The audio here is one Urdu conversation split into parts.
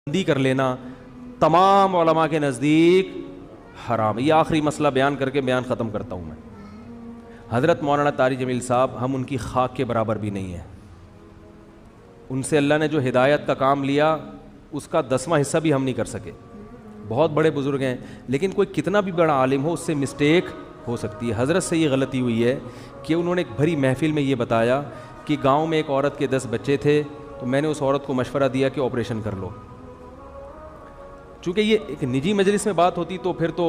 بندی کر لینا تمام علماء کے نزدیک حرام ہے۔ یہ آخری مسئلہ بیان کر کے بیان ختم کرتا ہوں میں۔ حضرت مولانا طارق جمیل صاحب ہم ان کی خاک کے برابر بھی نہیں ہیں۔ ان سے اللہ نے جو ہدایت کا کام لیا اس کا 10واں حصہ بھی ہم نہیں کر سکے۔ بہت بڑے بزرگ ہیں، لیکن کوئی کتنا بھی بڑا عالم ہو اس سے مسٹیک ہو سکتی ہے۔ حضرت سے یہ غلطی ہوئی ہے کہ انہوں نے ایک بھری محفل میں یہ بتایا کہ گاؤں میں ایک عورت کے 10 بچے تھے، تو میں نے اس عورت کو مشورہ دیا کہ آپریشن کر لو۔ چونکہ یہ ایک نجی مجلس میں بات ہوتی تو پھر تو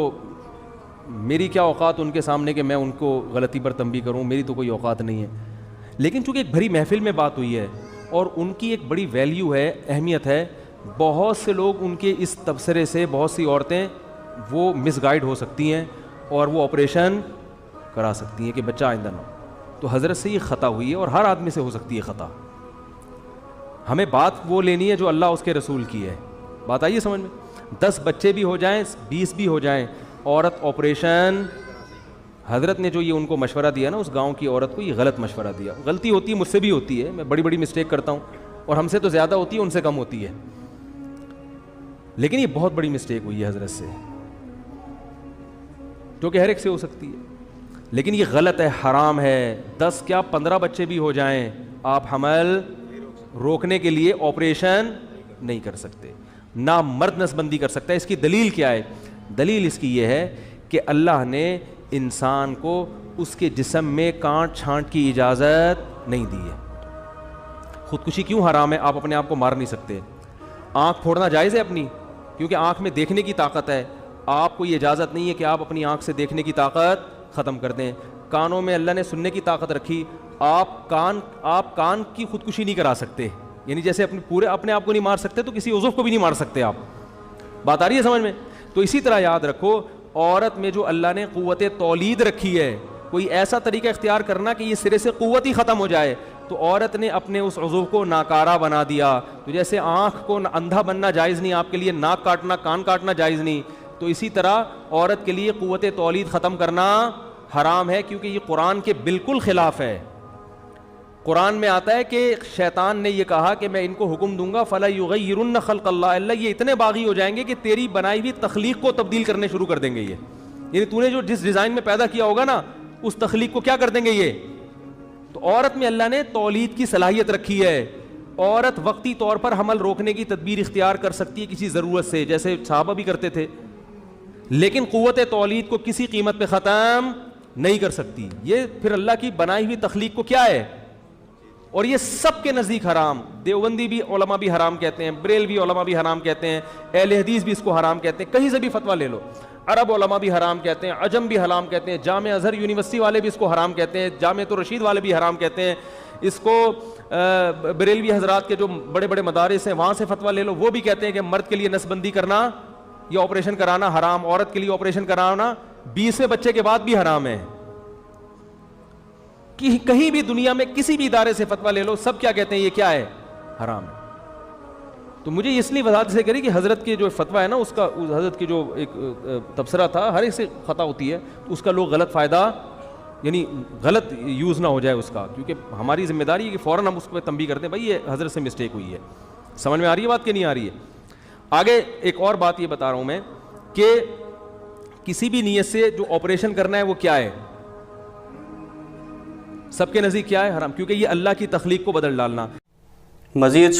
میری کیا اوقات ان کے سامنے کہ میں ان کو غلطی پر تنبیہ کروں، میری تو کوئی اوقات نہیں ہے۔ لیکن چونکہ ایک بھری محفل میں بات ہوئی ہے اور ان کی ایک بڑی ویلیو ہے، اہمیت ہے، بہت سے لوگ ان کے اس تبصرے سے، بہت سی عورتیں وہ مس گائیڈ ہو سکتی ہیں اور وہ آپریشن کرا سکتی ہیں کہ بچہ آئندہ نہ ہو۔ تو حضرت سے یہ خطا ہوئی ہے اور ہر آدمی سے ہو سکتی ہے خطا۔ ہمیں بات وہ لینی ہے جو اللہ اس کے رسول کی ہے۔ بات آئیے سمجھ میں؟ 10 بچے بھی ہو جائیں، 20 بھی ہو جائیں، عورت آپریشن، حضرت نے جو یہ ان کو مشورہ دیا نا، اس گاؤں کی عورت کو یہ غلط مشورہ دیا۔ غلطی ہوتی ہے، مجھ سے بھی ہوتی ہے، میں بڑی بڑی مسٹیک کرتا ہوں اور ہم سے تو زیادہ ہوتی ہے، ان سے کم ہوتی ہے، لیکن یہ بہت بڑی مسٹیک ہوئی ہے حضرت سے، جو کہ ہر ایک سے ہو سکتی ہے، لیکن یہ غلط ہے، حرام ہے۔ 10 کیا 15 بچے بھی ہو جائیں، آپ حمل روکنے کے لیے آپریشن نہیں کر سکتے، نہ مرد نسبندی کر سکتا ہے۔ اس کی دلیل کیا ہے؟ دلیل اس کی یہ ہے کہ اللہ نے انسان کو اس کے جسم میں کانٹ چھانٹ کی اجازت نہیں دی ہے۔ خودکشی کیوں حرام ہے؟ آپ اپنے آپ کو مار نہیں سکتے۔ آنکھ پھوڑنا جائز ہے اپنی، کیونکہ آنکھ میں دیکھنے کی طاقت ہے، آپ کو یہ اجازت نہیں ہے کہ آپ اپنی آنکھ سے دیکھنے کی طاقت ختم کر دیں۔ کانوں میں اللہ نے سننے کی طاقت رکھی، آپ کان کی خودکشی نہیں کرا سکتے، یعنی جیسے اپنے آپ کو نہیں مار سکتے تو کسی عضو کو بھی نہیں مار سکتے آپ۔ بات آ رہی ہے سمجھ میں؟ تو اسی طرح یاد رکھو، عورت میں جو اللہ نے قوت تولید رکھی ہے، کوئی ایسا طریقہ اختیار کرنا کہ یہ سرے سے قوت ہی ختم ہو جائے، تو عورت نے اپنے اس عضو کو ناکارہ بنا دیا۔ تو جیسے آنکھ کو اندھا بننا جائز نہیں آپ کے لیے، ناک کاٹنا، کان کاٹنا جائز نہیں، تو اسی طرح عورت کے لیے قوت تولید ختم کرنا حرام ہے، کیونکہ یہ قرآن کے بالکل خلاف ہے۔ قرآن میں آتا ہے کہ شیطان نے یہ کہا کہ میں ان کو حکم دوں گا فَلَا يُغَيِّرُنَّ خَلْقَ اللَّهِ، اللہ یہ اتنے باغی ہو جائیں گے کہ تیری بنائی ہوئی تخلیق کو تبدیل کرنے شروع کر دیں گے۔ یہ یعنی تو نے جو جس ڈیزائن میں پیدا کیا ہوگا نا، اس تخلیق کو کیا کر دیں گے یہ۔ تو عورت میں اللہ نے تولید کی صلاحیت رکھی ہے، عورت وقتی طور پر حمل روکنے کی تدبیر اختیار کر سکتی ہے کسی ضرورت سے، جیسے صحابہ بھی کرتے تھے، لیکن قوت تولید کو کسی قیمت پہ ختم نہیں کر سکتی۔ یہ پھر اللہ کی بنائی ہوئی تخلیق کو کیا ہے، اور یہ سب کے نزدیک حرام۔ دیوبندی بھی علماء بھی حرام کہتے ہیں، بریلوی علماء بھی حرام کہتے ہیں، اہل حدیث بھی اس کو حرام کہتے ہیں، کہیں سے بھی فتویٰ لے لو، عرب علماء بھی حرام کہتے ہیں، عجم بھی حرام کہتے ہیں، جامع ازہر یونیورسٹی والے بھی اس کو حرام کہتے ہیں، جامعۃ الرشید والے بھی حرام کہتے ہیں اس کو، بریلوی حضرات کے جو بڑے بڑے مدارس ہیں وہاں سے فتویٰ لے لو، وہ بھی کہتے ہیں کہ مرد کے لیے نسبندی کرنا یا آپریشن کرانا حرام، عورت کے لیے آپریشن کرانا 20ویں بچے کے بعد بھی حرام ہے۔ کہیں بھی دنیا میں کسی بھی ادارے سے فتویٰ لے لو، سب کیا کہتے ہیں یہ کیا ہے، حرام ہے۔ تو مجھے اس لیے وضاحت سے کری کہ حضرت کے جو فتویٰ ہے نا، اس کا حضرت کی جو ایک تبصرہ تھا، ہر ایک سے خطا ہوتی ہے، تو اس کا لوگ غلط فائدہ، یعنی غلط یوز نہ ہو جائے اس کا، کیونکہ ہماری ذمہ داری ہے کہ فوراً ہم اس کو تنبیہ کرتے ہیں بھائی یہ حضرت سے مسٹیک ہوئی ہے۔ سمجھ میں آ رہی ہے بات کہ نہیں آ رہی ہے؟ آگے ایک اور بات یہ بتا رہا ہوں میں کہ کسی بھی نیت سے جو آپریشن کرنا ہے وہ کیا ہے، سب کے نزدیک کیا ہے، حرام، کیونکہ یہ اللہ کی تخلیق کو بدل ڈالنا۔ مزید